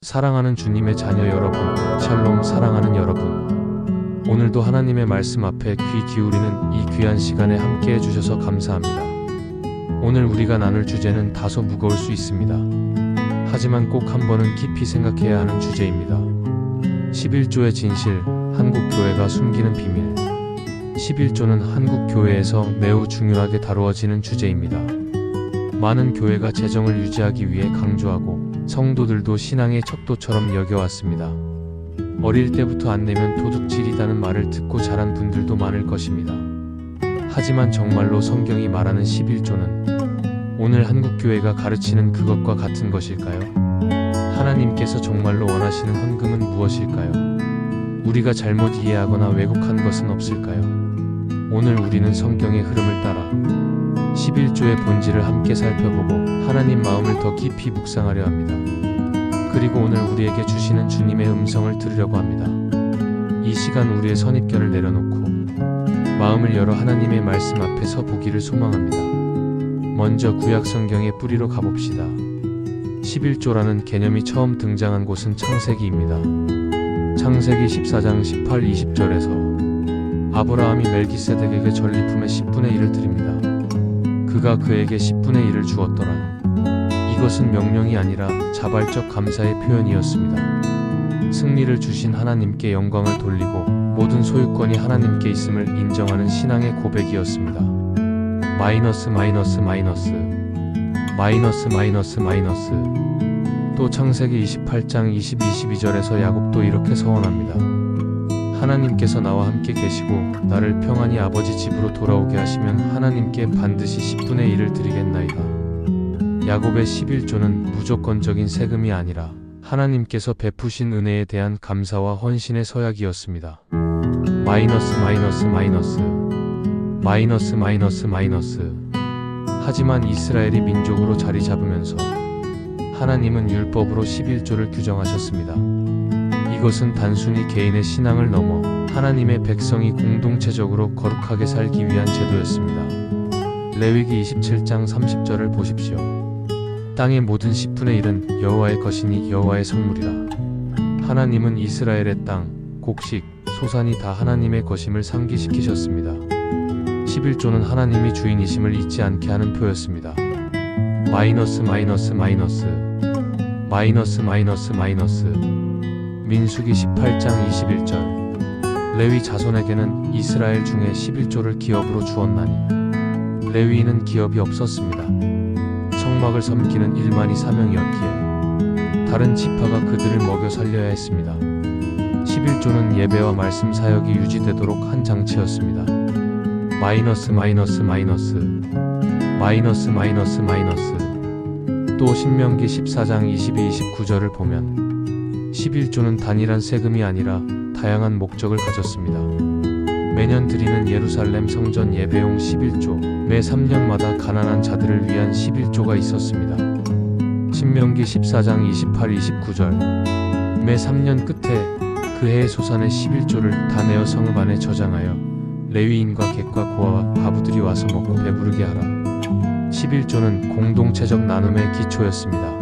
사랑하는 주님의 자녀 여러분, 샬롬. 사랑하는 여러분, 오늘도 하나님의 말씀 앞에 귀 기울이는 이 귀한 시간에 함께 해주셔서 감사합니다. 오늘 우리가 나눌 주제는 다소 무거울 수 있습니다. 하지만 꼭 한 번은 깊이 생각해야 하는 주제입니다. 11조의 진실, 한국교회가 숨기는 비밀. 11조는 한국교회에서 매우 중요하게 다루어지는 주제입니다. 많은 교회가 재정을 유지하기 위해 강조하고 성도들도 신앙의 척도처럼 여겨왔습니다. 어릴 때부터 안 내면 도둑질이라는 말을 듣고 자란 분들도 많을 것입니다. 하지만 정말로 성경이 말하는 11조는 오늘 한국교회가 가르치는 그것과 같은 것일까요? 하나님께서 정말로 원하시는 헌금은 무엇일까요? 우리가 잘못 이해하거나 왜곡한 것은 없을까요? 오늘 우리는 성경의 흐름을 따라 11조의 본질을 함께 살펴보고 하나님 마음을 더 깊이 묵상하려 합니다. 그리고 오늘 우리에게 주시는 주님의 음성을 들으려고 합니다. 이 시간 우리의 선입견을 내려놓고 마음을 열어 하나님의 말씀 앞에 서 보기를 소망합니다. 먼저 구약 성경의 뿌리로 가봅시다. 11조라는 개념이 처음 등장한 곳은 창세기입니다. 창세기 14장 18, 20절에서 아브라함이 멜기세덱에게 전리품의 10분의 1을 드립니다. 그가 그에게 10분의 1을 주었더라. 이것은 명령이 아니라 자발적 감사의 표현이었습니다. 승리를 주신 하나님께 영광을 돌리고 모든 소유권이 하나님께 있음을 인정하는 신앙의 고백이었습니다. 또 창세기 28장 20, 22절에서 야곱도 이렇게 서원합니다. 하나님께서 나와 함께 계시고 나를 평안히 아버지 집으로 돌아오게 하시면 하나님께 반드시 10분의 1을 드리겠나이다. 야곱의 11조는 무조건적인 세금이 아니라 하나님께서 베푸신 은혜에 대한 감사와 헌신의 서약이었습니다. 하지만 이스라엘이 민족으로 자리 잡으면서 하나님은 율법으로 11조를 규정하셨습니다. 이것은 단순히 개인의 신앙을 넘어 하나님의 백성이 공동체적으로 거룩하게 살기 위한 제도였습니다. 레위기 27장 30절을 보십시오. 땅의 모든 10분의 1은 여호와의 것이니 여호와의 성물이라. 하나님은 이스라엘의 땅, 곡식, 소산이 다 하나님의 것임을 상기시키셨습니다. 11조는 하나님이 주인이심을 잊지 않게 하는 표였습니다. 민수기 18장 21절, 레위 자손에게는 이스라엘 중에 11조를 기업으로 주었나니 레위인은 기업이 없었습니다. 성막을 섬기는 일만이 사명이었기에 다른 지파가 그들을 먹여 살려야 했습니다. 11조는 예배와 말씀 사역이 유지되도록 한 장치였습니다. 또 신명기 14장 22, 29절을 보면 11조는 단일한 세금이 아니라 다양한 목적을 가졌습니다. 매년 드리는 예루살렘 성전 예배용 11조, 매 3년마다 가난한 자들을 위한 11조가 있었습니다. 신명기 14장 28, 29절, 매 3년 끝에 그 해의 소산의 11조를 다 내어 성읍 안에 저장하여 레위인과 객과 고아와 과부들이 와서 먹고 배부르게 하라. 11조는 공동체적 나눔의 기초였습니다.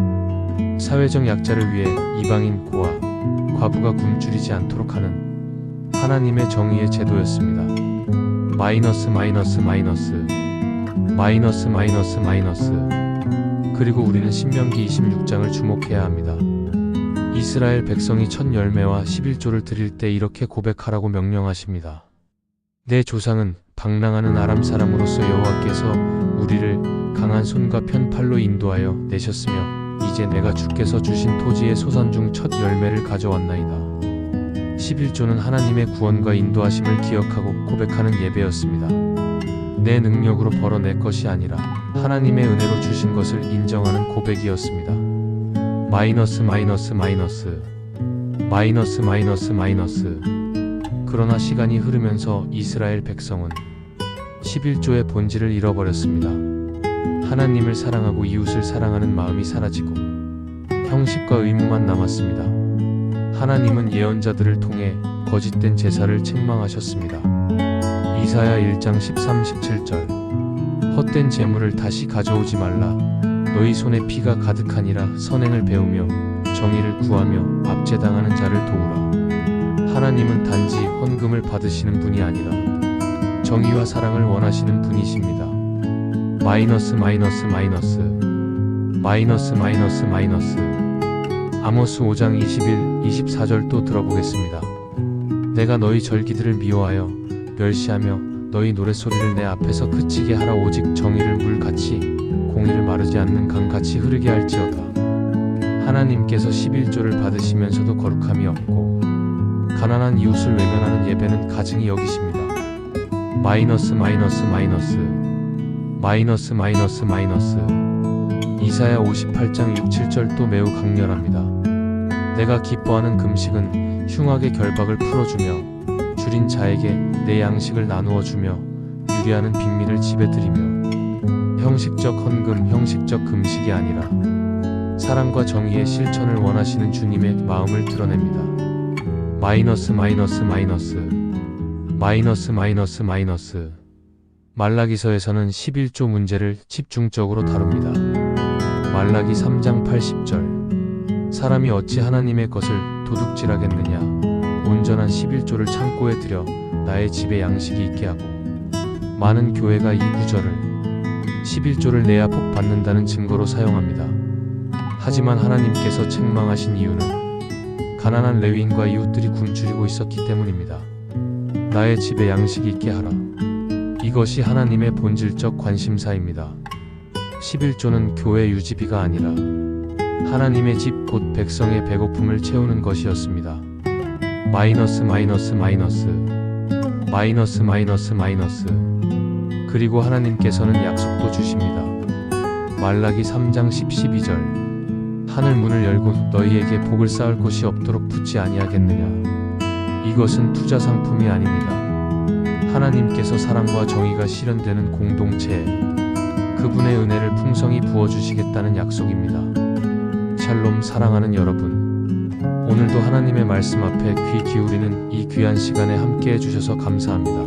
사회적 약자를 위해 이방인 고아, 과부가 굶주리지 않도록 하는 하나님의 정의의 제도였습니다. 그리고 우리는 신명기 26장을 주목해야 합니다. 이스라엘 백성이 첫 열매와 11조를 드릴 때 이렇게 고백하라고 명령하십니다. 내 조상은 방랑하는 아람 사람으로서 여호와께서 우리를 강한 손과 편팔로 인도하여 내셨으며 이제 내가 주께서 주신 토지의 소산 중 첫 열매를 가져왔나이다. 11조는 하나님의 구원과 인도하심을 기억하고 고백하는 예배였습니다. 내 능력으로 벌어 내 것이 아니라 하나님의 은혜로 주신 것을 인정하는 고백이었습니다. 그러나 시간이 흐르면서 이스라엘 백성은 11조의 본질을 잃어버렸습니다. 하나님을 사랑하고 이웃을 사랑하는 마음이 사라지고 형식과 의무만 남았습니다. 하나님은 예언자들을 통해 거짓된 제사를 책망하셨습니다. 이사야 1장 13, 17절, 헛된 재물을 다시 가져오지 말라. 너희 손에 피가 가득하니라. 선행을 배우며 정의를 구하며 압제당하는 자를 도우라. 하나님은 단지 헌금을 받으시는 분이 아니라 정의와 사랑을 원하시는 분이십니다. 아모스 5장 21, 24절 또 들어보겠습니다. 내가 너희 절기들을 미워하여 멸시하며 너희 노랫소리를 내 앞에서 그치게 하라. 오직 정의를 물같이 공의를 마르지 않는 강같이 흐르게 할지어다. 하나님께서 11조를 받으시면서도 거룩함이 없고 가난한 이웃을 외면하는 예배는 가증히 여기십니다. 이사야 58장 6, 7절 또 매우 강렬합니다. 내가 기뻐하는 금식은 흉악의 결박을 풀어주며 줄인 자에게 내 양식을 나누어 주며 유리하는 빈민을 집에 들이며 형식적 헌금, 형식적 금식이 아니라 사랑과 정의의 실천을 원하시는 주님의 마음을 드러냅니다. 말라기서에서는 11조 문제를 집중적으로 다룹니다. 말라기 3장 80절 사람이 어찌 하나님의 것을 도둑질하겠느냐. 온전한 11조를 창고에 들여 나의 집에 양식이 있게 하고. 많은 교회가 이 구절을 11조를 내야 복 받는다는 증거로 사용합니다. 하지만 하나님께서 책망하신 이유는 가난한 레위인과 이웃들이 굶주리고 있었기 때문입니다. 나의 집에 양식이 있게 하라. 이것이 하나님의 본질적 관심사입니다. 11조는 교회 유지비가 아니라 하나님의 집 곧 백성의 배고픔을 채우는 것이었습니다. 그리고 하나님께서는 약속도 주십니다. 말라기 3장 10, 12절 하늘 문을 열고 너희에게 복을 쌓을 곳이 없도록 붙지 아니하겠느냐. 이것은 투자 상품이 아닙니다. 하나님께서 사랑과 정의가 실현되는 공동체에 그분의 은혜를 풍성히 부어주시겠다는 약속입니다. 샬롬. 사랑하는 여러분, 오늘도 하나님의 말씀 앞에 귀 기울이는 이 귀한 시간에 함께 해주셔서 감사합니다.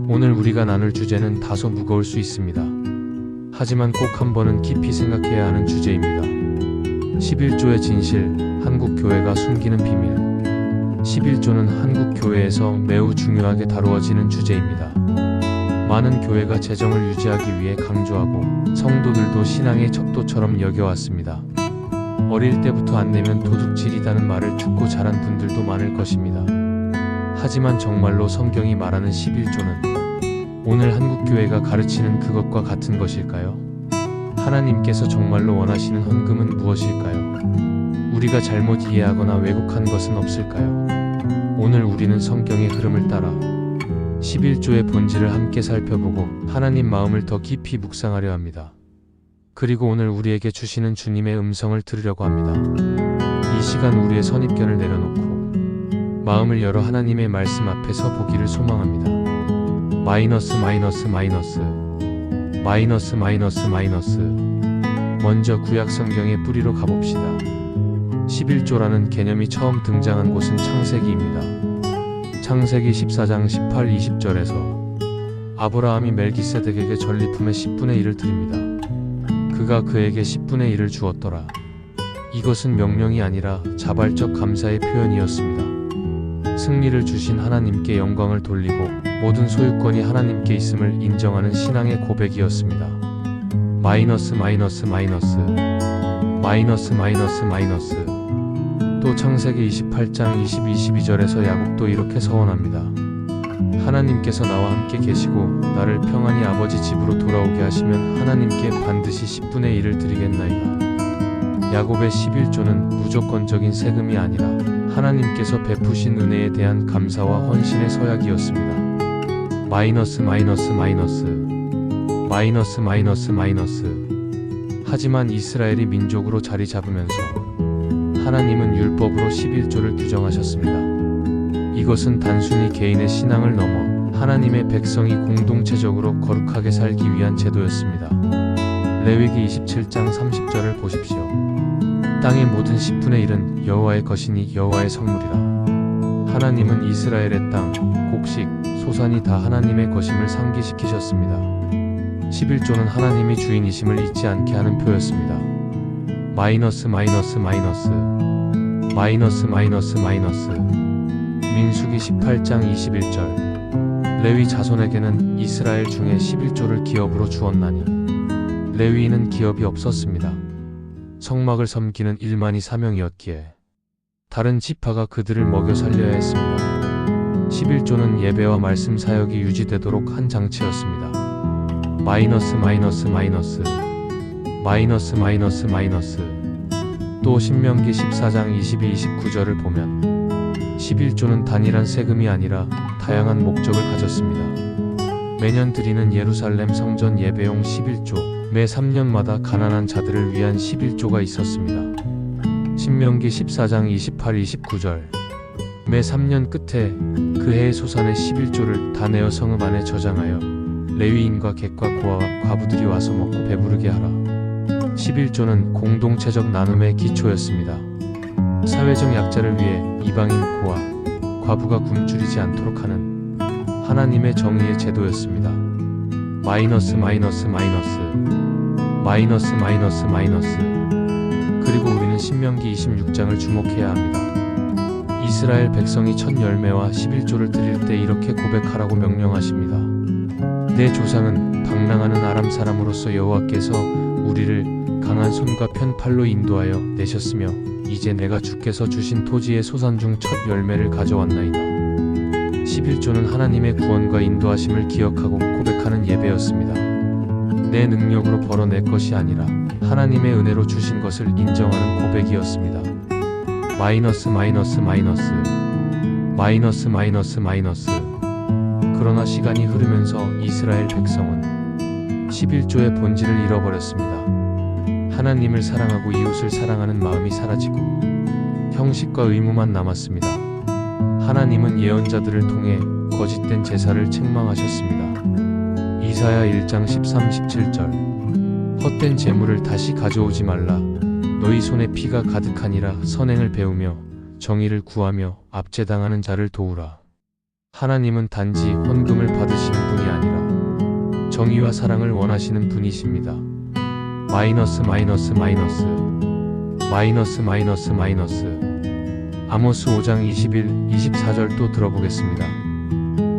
오늘 우리가 나눌 주제는 다소 무거울 수 있습니다. 하지만 꼭 한 번은 깊이 생각해야 하는 주제입니다. 11조의 진실, 한국 교회가 숨기는 비밀. 11조는 한국 교회에서 매우 중요하게 다루어지는 주제입니다. 많은 교회가 재정을 유지하기 위해 강조하고 성도들도 신앙의 척도처럼 여겨왔습니다. 어릴 때부터 안 내면 도둑질이라는 말을 듣고 자란 분들도 많을 것입니다. 하지만 정말로 성경이 말하는 11조는 오늘 한국 교회가 가르치는 그것과 같은 것일까요? 하나님께서 정말로 원하시는 헌금은 무엇일까요? 우리가 잘못 이해하거나 왜곡한 것은 없을까요? 오늘 우리는 성경의 흐름을 따라 11조의 본질을 함께 살펴보고 하나님 마음을 더 깊이 묵상하려 합니다. 그리고 오늘 우리에게 주시는 주님의 음성을 들으려고 합니다. 이 시간 우리의 선입견을 내려놓고 마음을 열어 하나님의 말씀 앞에서 보기를 소망합니다. 먼저 구약 성경의 뿌리로 가봅시다. 11조라는 개념이 처음 등장한 곳은 창세기입니다. 창세기 14장 18, 20절에서 아브라함이 멜기세덱에게 전리품의 10분의 1을 드립니다. 그가 그에게 10분의 1을 주었더라. 이것은 명령이 아니라 자발적 감사의 표현이었습니다. 승리를 주신 하나님께 영광을 돌리고 모든 소유권이 하나님께 있음을 인정하는 신앙의 고백이었습니다. 또 창세기 28장 20, 22절에서 야곱도 이렇게 서원합니다. 하나님께서 나와 함께 계시고 나를 평안히 아버지 집으로 돌아오게 하시면 하나님께 반드시 10분의 1을 드리겠나이다. 야곱의 11조는 무조건적인 세금이 아니라 하나님께서 베푸신 은혜에 대한 감사와 헌신의 서약이었습니다. 하지만 이스라엘이 민족으로 자리 잡으면서 하나님은 율법으로 11조를 규정하셨습니다. 이것은 단순히 개인의 신앙을 넘어 하나님의 백성이 공동체적으로 거룩하게 살기 위한 제도였습니다. 레위기 27장 30절을 보십시오. 땅의 모든 10분의 1은 여호와의 것이니 여호와의 성물이라. 하나님은 이스라엘의 땅, 곡식, 소산이 다 하나님의 것임을 상기시키셨습니다. 11조는 하나님이 주인이심을 잊지 않게 하는 표였습니다. 마이너스 마이너스 마이너스. 민수기 18장 21절. 레위 자손에게는 이스라엘 중에 11조를 기업으로 주었나니 레위인은 기업이 없었습니다. 성막을 섬기는 일만이 사명이었기에 다른 지파가 그들을 먹여 살려야 했습니다. 11조는 예배와 말씀 사역이 유지되도록 한 장치였습니다. 마이너스 마이너스 마이너스 마이너스 마이너스 마이너스. 또 신명기 14장 22-29절을 보면 11조는 단일한 세금이 아니라 다양한 목적을 가졌습니다. 매년 드리는 예루살렘 성전 예배용 11조, 매 3년마다 가난한 자들을 위한 11조가 있었습니다. 신명기 14장 28-29절. 매 3년 끝에 그 해의 소산의 11조를 다 내어 성읍 안에 저장하여 레위인과 객과 고아와 과부들이 와서 먹고 배부르게 하라. 11조는 공동체적 나눔의 기초였습니다. 사회적 약자를 위해 이방인 고아, 과부가 굶주리지 않도록 하는 하나님의 정의의 제도였습니다. 마이너스 마이너스 마이너스 마이너스 마이너스 마이너스. 그리고 우리는 신명기 26장을 주목해야 합니다. 이스라엘 백성이 첫 열매와 11조를 드릴 때 이렇게 고백하라고 명령하십니다. 내 조상은 방랑하는 아람 사람으로서 여호와께서 우리를 강한 손과 편 팔로 인도하여 내셨으며 이제 내가 주께서 주신 토지의 소산 중 첫 열매를 가져왔나이다. 11조는 하나님의 구원과 인도하심을 기억하고 고백하는 예배였습니다. 내 능력으로 벌어낼 것이 아니라 하나님의 은혜로 주신 것을 인정하는 고백이었습니다. 마이너스 마이너스 마이너스 마이너스 마이너스 마이너스. 그러나 시간이 흐르면서 이스라엘 백성은 11조의 본질을 잃어버렸습니다. 하나님을 사랑하고 이웃을 사랑하는 마음이 사라지고 형식과 의무만 남았습니다. 하나님은 예언자들을 통해 거짓된 제사를 책망하셨습니다. 이사야 1장 13-17절. 헛된 재물을 다시 가져오지 말라. 너희 손에 피가 가득하니라. 선행을 배우며 정의를 구하며 압제당하는 자를 도우라. 하나님은 단지 헌금을 받으시는 분이 아니라 정의와 사랑을 원하시는 분이십니다. 마이너스 마이너스 마이너스 마이너스 마이너스 마이너스. 아모스 5장 21-24절 또 들어보겠습니다.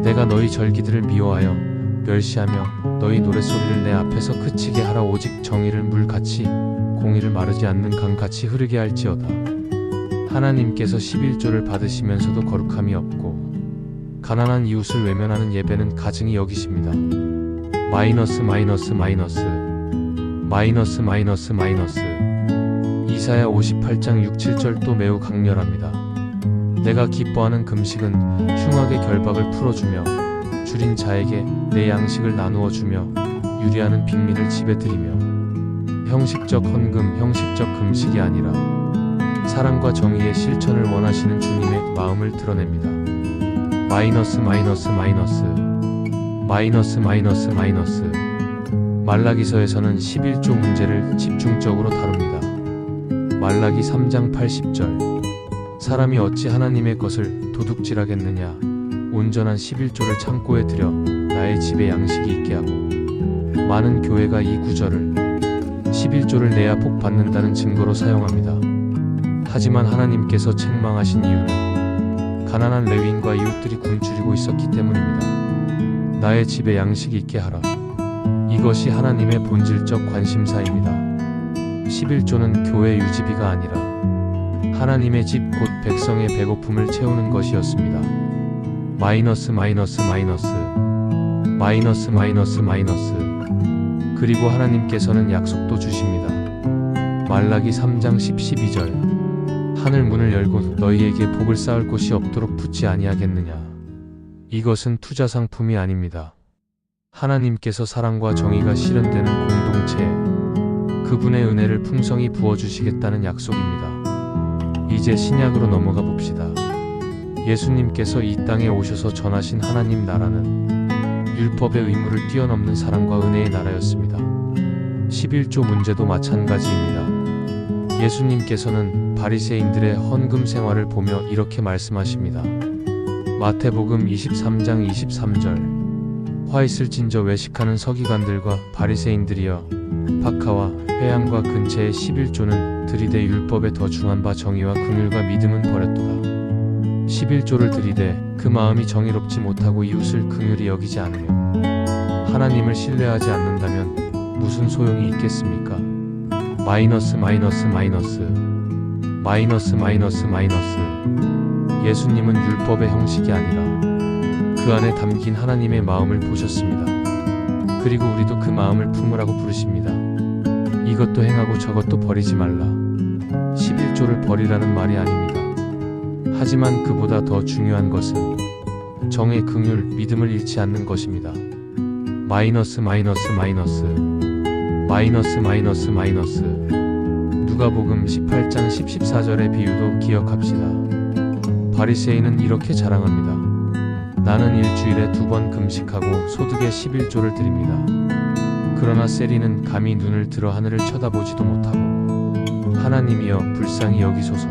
내가 너희 절기들을 미워하여 멸시하며 너희 노랫소리를 내 앞에서 그치게 하라. 오직 정의를 물같이 공의를 마르지 않는 강같이 흐르게 할지어다. 하나님께서 11조를 받으시면서도 거룩함이 없고 가난한 이웃을 외면하는 예배는 가증히 여기십니다. 마이너스 마이너스 마이너스 마이너스 마이너스 마이너스. 이사야 58장 6-7절 또 매우 강렬합니다. 내가 기뻐하는 금식은 흉악의 결박을 풀어주며 줄인 자에게 내 양식을 나누어 주며 유리하는 빈민을 집에 들이며. 형식적 헌금, 형식적 금식이 아니라 사랑과 정의의 실천을 원하시는 주님의 마음을 드러냅니다. 마이너스 마이너스 마이너스 마이너스 마이너스 마이너스. 말라기서에서는 11조 문제를 집중적으로 다룹니다. 말라기 3장 80절. 사람이 어찌 하나님의 것을 도둑질하겠느냐. 온전한 11조를 창고에 들여 나의 집에 양식이 있게 하고. 많은 교회가 이 구절을 11조를 내야 복 받는다는 증거로 사용합니다. 하지만 하나님께서 책망하신 이유는 가난한 레위인과 이웃들이 굶주리고 있었기 때문입니다. 나의 집에 양식이 있게 하라. 이것이 하나님의 본질적 관심사입니다. 11조는 교회 유지비가 아니라 하나님의 집 곧 백성의 배고픔을 채우는 것이었습니다. 마이너스 마이너스 마이너스 마이너스 마이너스 마이너스. 그리고 하나님께서는 약속도 주십니다. 말라기 3장 10-12절. 하늘 문을 열고 너희에게 복을 쌓을 곳이 없도록 붙지 아니하겠느냐. 이것은 투자 상품이 아닙니다. 하나님께서 사랑과 정의가 실현되는 공동체에 그분의 은혜를 풍성히 부어주시겠다는 약속입니다. 이제 신약으로 넘어가 봅시다. 예수님께서 이 땅에 오셔서 전하신 하나님 나라는 율법의 의무를 뛰어넘는 사랑과 은혜의 나라였습니다. 11조 문제도 마찬가지입니다. 예수님께서는 바리새인들의 헌금 생활을 보며 이렇게 말씀하십니다. 마태복음 23장 23절. 화 있을진저 외식하는 서기관들과 바리새인들이여, 박하와 회양과 근체의 11조는 들이대 율법에 더 중한 바 정의와 긍휼과 믿음은 버렸도다. 11조를 들이대 그 마음이 정의롭지 못하고 이웃을 긍휼히 여기지 않으며 하나님을 신뢰하지 않는다면 무슨 소용이 있겠습니까? 마이너스 마이너스 마이너스 마이너스 마이너스 마이너스. 예수님은 율법의 형식이 아니라 그 안에 담긴 하나님의 마음을 보셨습니다. 그리고 우리도 그 마음을 품으라고 부르십니다. 이것도 행하고 저것도 버리지 말라. 11조를 버리라는 말이 아닙니다. 하지만 그보다 더 중요한 것은 정의, 긍휼, 믿음을 잃지 않는 것입니다. 마이너스 마이너스 마이너스 마이너스 마이너스 마이너스. 누가복음 18장 14절의 비유도 기억합시다. 바리새인은 이렇게 자랑합니다. 나는 일주일에 2번 금식하고 소득의 11조를 드립니다. 그러나 세리는 감히 눈을 들어 하늘을 쳐다보지도 못하고 하나님이여 불쌍히 여기소서.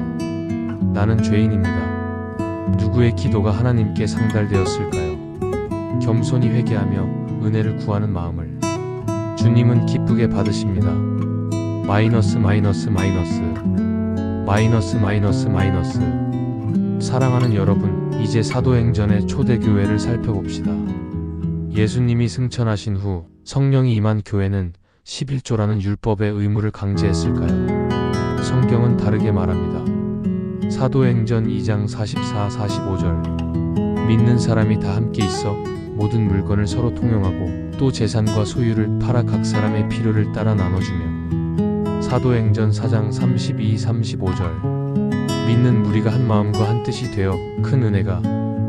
나는 죄인입니다. 누구의 기도가 하나님께 상달되었을까요? 겸손히 회개하며 은혜를 구하는 마음을 주님은 기쁘게 받으십니다. 마이너스 마이너스 마이너스 마이너스 마이너스 마이너스. 사랑하는 여러분, 이제 사도행전의 초대교회를 살펴봅시다. 예수님이 승천하신 후 성령이 임한 교회는 11조라는 율법의 의무를 강제했을까요? 성경은 다르게 말합니다. 사도행전 2장 44-45절. 믿는 사람이 다 함께 있어 모든 물건을 서로 통용하고 또 재산과 소유를 팔아 각 사람의 필요를 따라 나눠주며. 사도행전 4장 32-35절. 믿는 무리가 한 마음과 한 뜻이 되어 큰 은혜가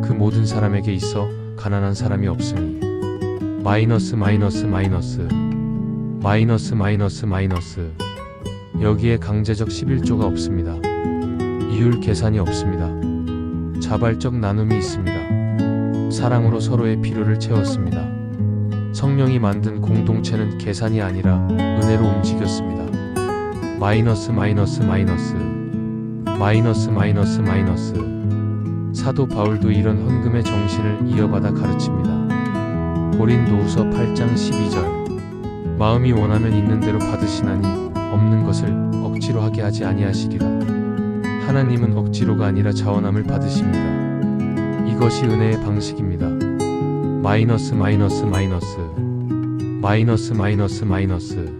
그 모든 사람에게 있어 가난한 사람이 없으니. 마이너스 마이너스 마이너스 마이너스 마이너스 마이너스. 여기에 강제적 11조가 없습니다. 이율 계산이 없습니다. 자발적 나눔이 있습니다. 사랑으로 서로의 필요를 채웠습니다. 성령이 만든 공동체는 계산이 아니라 은혜로 움직였습니다. 마이너스 마이너스 마이너스 마이너스 마이너스 마이너스. 사도 바울도 이런 헌금의 정신을 이어받아 가르칩니다. 고린도후서 8장 12절. 마음이 원하면 있는 대로 받으시나니 없는 것을 억지로 하게 하지 아니하시리라. 하나님은 억지로가 아니라 자원함을 받으십니다. 이것이 은혜의 방식입니다. 마이너스 마이너스 마이너스 마이너스 마이너스 마이너스.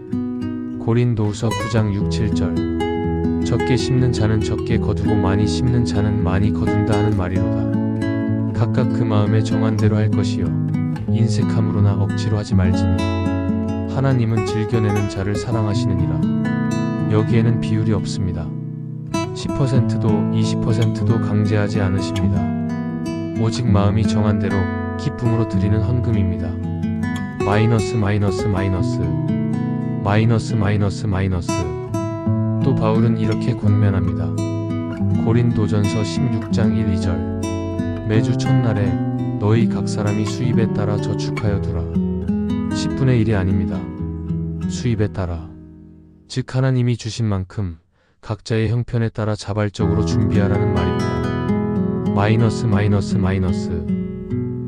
고린도후서 9장 6, 7절. 적게 심는 자는 적게 거두고 많이 심는 자는 많이 거둔다 하는 말이로다. 각각 그 마음에 정한 대로 할 것이요 인색함으로나 억지로 하지 말지니 하나님은 즐겨내는 자를 사랑하시느니라. 여기에는 비율이 없습니다. 10%도 20%도 강제하지 않으십니다. 오직 마음이 정한 대로 기쁨으로 드리는 헌금입니다. 마이너스 마이너스 마이너스 마이너스 마이너스 마이너스. 또 바울은 이렇게 권면합니다. 고린도전서 16장 1, 2절. 매주 첫날에 너희 각 사람이 수입에 따라 저축하여 두라. 10분의 1이 아닙니다. 수입에 따라. 즉 하나님이 주신 만큼 각자의 형편에 따라 자발적으로 준비하라는 말입니다. 마이너스 마이너스 마이너스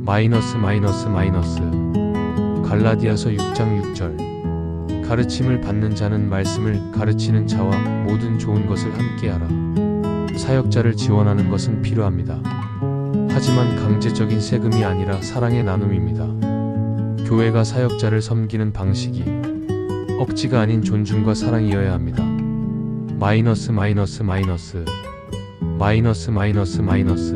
마이너스 마이너스 마이너스. 갈라디아서 6장 6절. 가르침을 받는 자는 말씀을 가르치는 자와 모든 좋은 것을 함께하라. 사역자를 지원하는 것은 필요합니다. 하지만 강제적인 세금이 아니라 사랑의 나눔입니다. 교회가 사역자를 섬기는 방식이 억지가 아닌 존중과 사랑이어야 합니다. 마이너스 마이너스 마이너스 마이너스 마이너스 마이너스.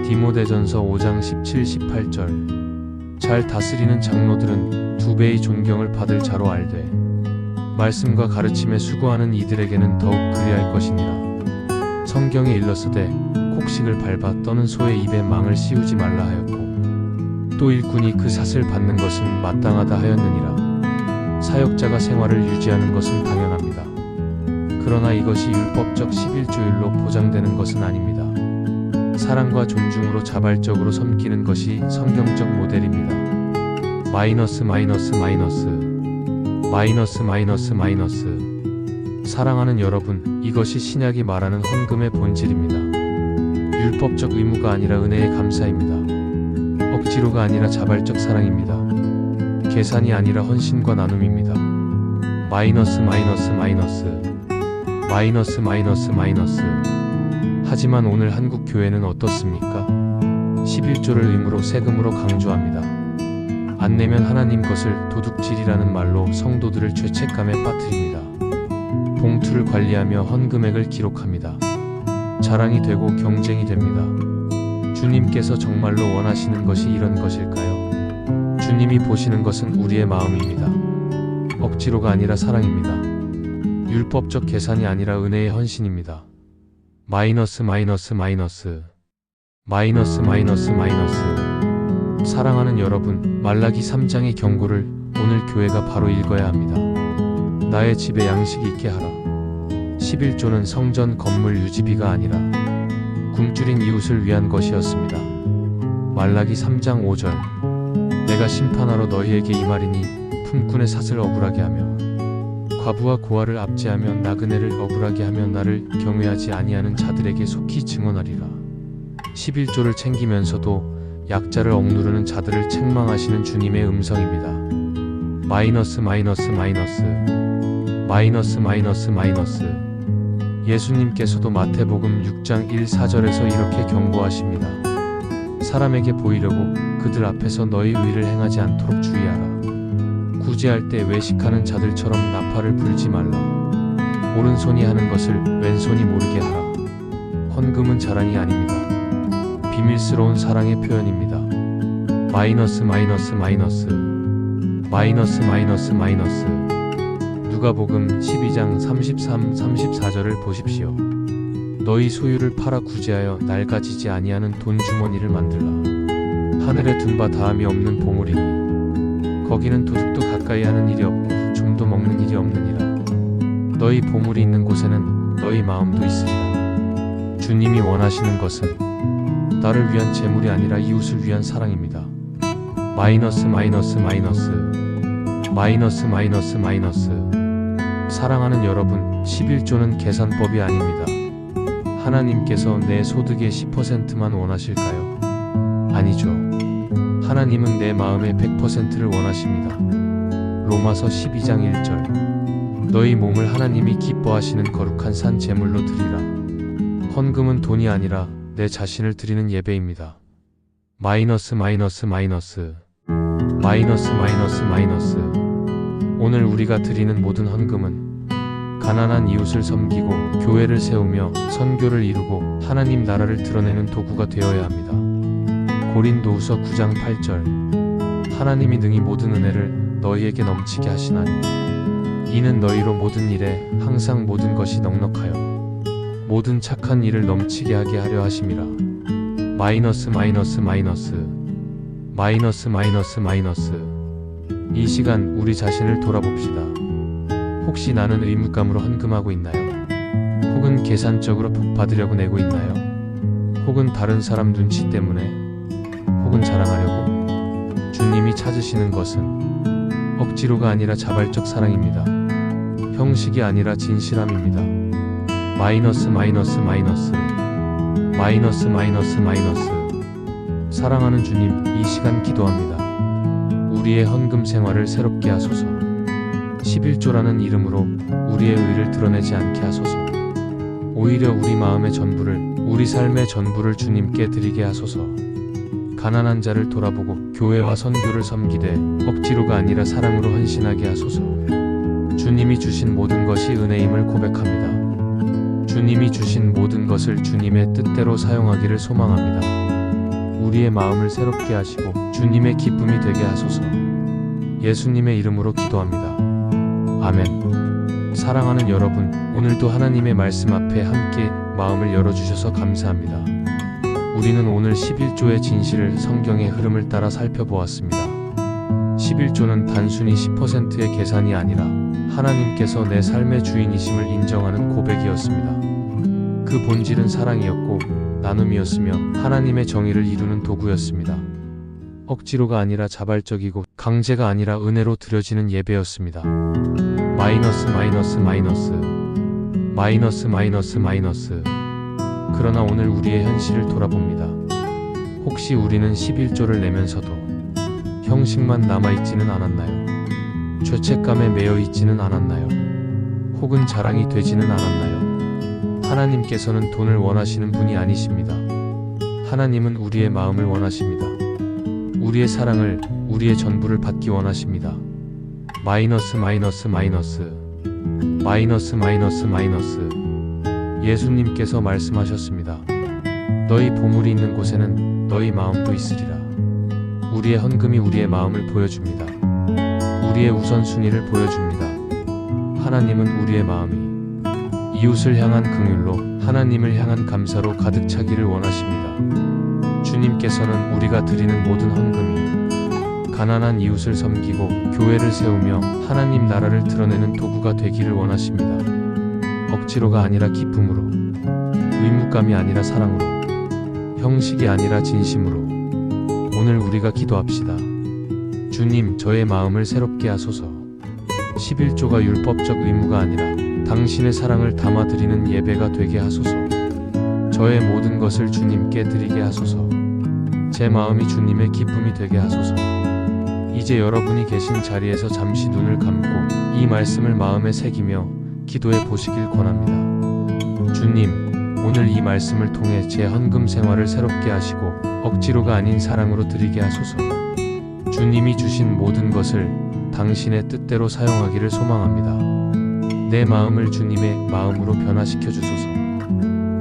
디모데전서 5장 17, 18절. 잘 다스리는 장로들은 2배의 존경을 받을 자로 알되 말씀과 가르침에 수고하는 이들에게는 더욱 그리할 것이니라. 성경에 일렀으되 곡식을 밟아 떠는 소의 입에 망을 씌우지 말라 하였고 또 일꾼이 그 삿을 받는 것은 마땅하다 하였느니라. 사역자가 생활을 유지하는 것은 당연합니다. 그러나 이것이 율법적 11조율로 보장되는 것은 아닙니다. 사랑과 존중으로 자발적으로 섬기는 것이 성경적 모델입니다. 마이너스 마이너스 마이너스 마이너스 마이너스 마이너스. 사랑하는 여러분, 이것이 신약이 말하는 헌금의 본질입니다. 율법적 의무가 아니라 은혜의 감사입니다. 억지로가 아니라 자발적 사랑입니다. 계산이 아니라 헌신과 나눔입니다. 마이너스 마이너스 마이너스 마이너스 마이너스 마이너스. 하지만 오늘 한국 교회는 어떻습니까? 11조를 의무로 세금으로 강조합니다. 안 내면 하나님 것을 도둑질이라는 말로 성도들을 죄책감에 빠뜨립니다. 봉투를 관리하며 헌금액을 기록합니다. 자랑이 되고 경쟁이 됩니다. 주님께서 정말로 원하시는 것이 이런 것일까요? 주님이 보시는 것은 우리의 마음입니다. 억지로가 아니라 사랑입니다. 율법적 계산이 아니라 은혜의 헌신입니다. 마이너스 마이너스 마이너스 마이너스 마이너스 마이너스. 사랑하는 여러분, 말라기 3장의 경고를 오늘 교회가 바로 읽어야 합니다. 나의 집에 양식이 있게 하라. 11조는 성전 건물 유지비가 아니라 굶주린 이웃을 위한 것이었습니다. 말라기 3장 5절. 내가 심판하러 너희에게 임하리니 품꾼의 삿을 억울하게 하며 과부와 고아를 압제하며 나그네를 억울하게 하며 나를 경외하지 아니하는 자들에게 속히 증언하리라. 11조를 챙기면서도 약자를 억누르는 자들을 책망하시는 주님의 음성입니다. 마이너스 마이너스 마이너스 마이너스 마이너스 마이너스. 예수님께서도 마태복음 6장 1-4절에서 이렇게 경고하십니다. 사람에게 보이려고 그들 앞에서 너희 의를 행하지 않도록 주의하라. 구제할 때 외식하는 자들처럼 나팔을 불지 말라. 오른손이 하는 것을 왼손이 모르게 하라. 헌금은 자랑이 아닙니다. 비밀스러운 사랑의 표현입니다. 마이너스 마이너스 마이너스 마이너스 마이너스 마이너스. 누가복음 12장 33-34절을 보십시오. 너희 소유를 팔아 구제하여 낡아지지 아니하는 돈 주머니를 만들라. 하늘에 둔 바 다함이 없는 보물이니 거기는 도둑도 가까이 하는 일이 없고 좀도 먹는 일이 없느니라. 너희 보물이 있는 곳에는 너희 마음도 있으리라. 주님이 원하시는 것은 나를 위한 재물이 아니라 이웃을 위한 사랑입니다. 마이너스 마이너스 마이너스 마이너스 마이너스 마이너스. 사랑하는 여러분, 11조는 계산법이 아닙니다. 하나님께서 내 소득의 10%만 원하실까요? 아니죠. 하나님은 내 마음의 100%를 원하십니다. 로마서 12장 1절. 너희 몸을 하나님이 기뻐하시는 거룩한 산 제물로 드리라. 헌금은 돈이 아니라 내 자신을 드리는 예배입니다. 마이너스 마이너스 마이너스 마이너스 마이너스 마이너스. 오늘 우리가 드리는 모든 헌금은 가난한 이웃을 섬기고 교회를 세우며 선교를 이루고 하나님 나라를 드러내는 도구가 되어야 합니다. 고린도후서 9장 8절. 하나님이 능히 모든 은혜를 너희에게 넘치게 하시나니 이는 너희로 모든 일에 항상 모든 것이 넉넉하여 모든 착한 일을 넘치게 하게 하려 하심이라. 마이너스 마이너스 마이너스 마이너스 마이너스 마이너스. 이 시간 우리 자신을 돌아봅시다. 혹시 나는 의무감으로 헌금하고 있나요? 혹은 계산적으로 복 받으려고 내고 있나요? 혹은 다른 사람 눈치 때문에? 혹은 자랑하려고? 주님이 찾으시는 것은 억지로가 아니라 자발적 사랑입니다. 형식이 아니라 진실함입니다. 마이너스 마이너스 마이너스 마이너스 마이너스 마이너스. 사랑하는 주님, 이 시간 기도합니다. 우리의 헌금 생활을 새롭게 하소서. 11조라는 이름으로 우리의 의를 드러내지 않게 하소서. 오히려 우리 마음의 전부를, 우리 삶의 전부를 주님께 드리게 하소서. 가난한 자를 돌아보고 교회와 선교를 섬기되 억지로가 아니라 사랑으로 헌신하게 하소서. 주님이 주신 모든 것이 은혜임을 고백합니다. 주님이 주신 모든 것을 주님의 뜻대로 사용하기를 소망합니다. 우리의 마음을 새롭게 하시고 주님의 기쁨이 되게 하소서. 예수님의 이름으로 기도합니다. 아멘. 사랑하는 여러분, 오늘도 하나님의 말씀 앞에 함께 마음을 열어주셔서 감사합니다. 우리는 오늘 11조의 진실을 성경의 흐름을 따라 살펴보았습니다. 11조는 단순히 10%의 계산이 아니라 하나님께서 내 삶의 주인이심을 인정하는 고백이었습니다. 그 본질은 사랑이었고 나눔이었으며 하나님의 정의를 이루는 도구였습니다. 억지로가 아니라 자발적이고 강제가 아니라 은혜로 드려지는 예배였습니다. 마이너스 마이너스 마이너스 마이너스 마이너스 마이너스. 그러나 오늘 우리의 현실을 돌아봅니다. 혹시 우리는 11조를 내면서도 형식만 남아있지는 않았나요? 죄책감에 매여 있지는 않았나요? 혹은 자랑이 되지는 않았나요? 하나님께서는 돈을 원하시는 분이 아니십니다. 하나님은 우리의 마음을 원하십니다. 우리의 사랑을, 우리의 전부를 받기 원하십니다. 마이너스 마이너스 마이너스 마이너스 마이너스 마이너스. 예수님께서 말씀하셨습니다. 너희 보물이 있는 곳에는 너희 마음도 있으리라. 우리의 헌금이 우리의 마음을 보여줍니다. 우리의 우선순위를 보여줍니다. 하나님은 우리의 마음이 이웃을 향한 긍휼로, 하나님을 향한 감사로 가득 차기를 원하십니다. 주님께서는 우리가 드리는 모든 헌금이 가난한 이웃을 섬기고 교회를 세우며 하나님 나라를 드러내는 도구가 되기를 원하십니다. 억지로가 아니라 기쁨으로, 의무감이 아니라 사랑으로, 형식이 아니라 진심으로. 오늘 우리가 기도합시다. 주님, 저의 마음을 새롭게 하소서. 11조가 율법적 의무가 아니라 당신의 사랑을 담아드리는 예배가 되게 하소서. 저의 모든 것을 주님께 드리게 하소서. 제 마음이 주님의 기쁨이 되게 하소서. 이제 여러분이 계신 자리에서 잠시 눈을 감고 이 말씀을 마음에 새기며 기도해 보시길 권합니다. 주님, 오늘 이 말씀을 통해 제 헌금 생활을 새롭게 하시고 억지로가 아닌 사랑으로 드리게 하소서. 주님이 주신 모든 것을 당신의 뜻대로 사용하기를 소망합니다. 내 마음을 주님의 마음으로 변화시켜 주소서.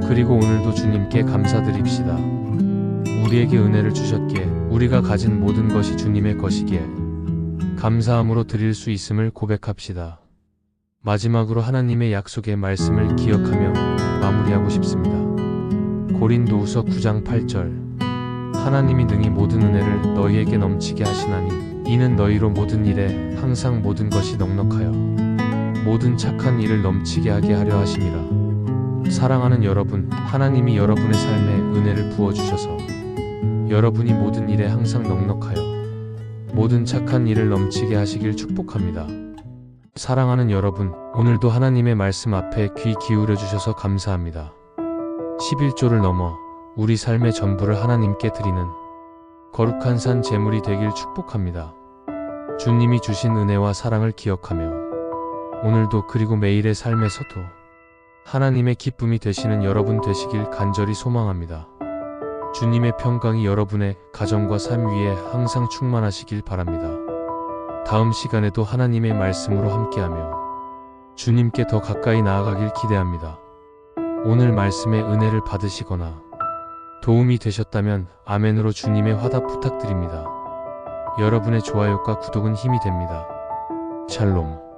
그리고 오늘도 주님께 감사드립시다. 우리에게 은혜를 주셨기에, 우리가 가진 모든 것이 주님의 것이기에 감사함으로 드릴 수 있음을 고백합시다. 마지막으로 하나님의 약속의 말씀을 기억하며 마무리하고 싶습니다. 고린도후서 9장 8절. 하나님이 능히 모든 은혜를 너희에게 넘치게 하시나니 이는 너희로 모든 일에 항상 모든 것이 넉넉하여 모든 착한 일을 넘치게 하게 하려 하심이라. 사랑하는 여러분, 하나님이 여러분의 삶에 은혜를 부어주셔서 여러분이 모든 일에 항상 넉넉하여 모든 착한 일을 넘치게 하시길 축복합니다. 사랑하는 여러분, 오늘도 하나님의 말씀 앞에 귀 기울여 주셔서 감사합니다. 11조를 넘어 우리 삶의 전부를 하나님께 드리는 거룩한 산 제물이 되길 축복합니다. 주님이 주신 은혜와 사랑을 기억하며 오늘도 그리고 매일의 삶에서도 하나님의 기쁨이 되시는 여러분 되시길 간절히 소망합니다. 주님의 평강이 여러분의 가정과 삶 위에 항상 충만하시길 바랍니다. 다음 시간에도 하나님의 말씀으로 함께하며 주님께 더 가까이 나아가길 기대합니다. 오늘 말씀의 은혜를 받으시거나 도움이 되셨다면 아멘으로 주님의 화답 부탁드립니다. 여러분의 좋아요과 구독은 힘이 됩니다. 샬롬.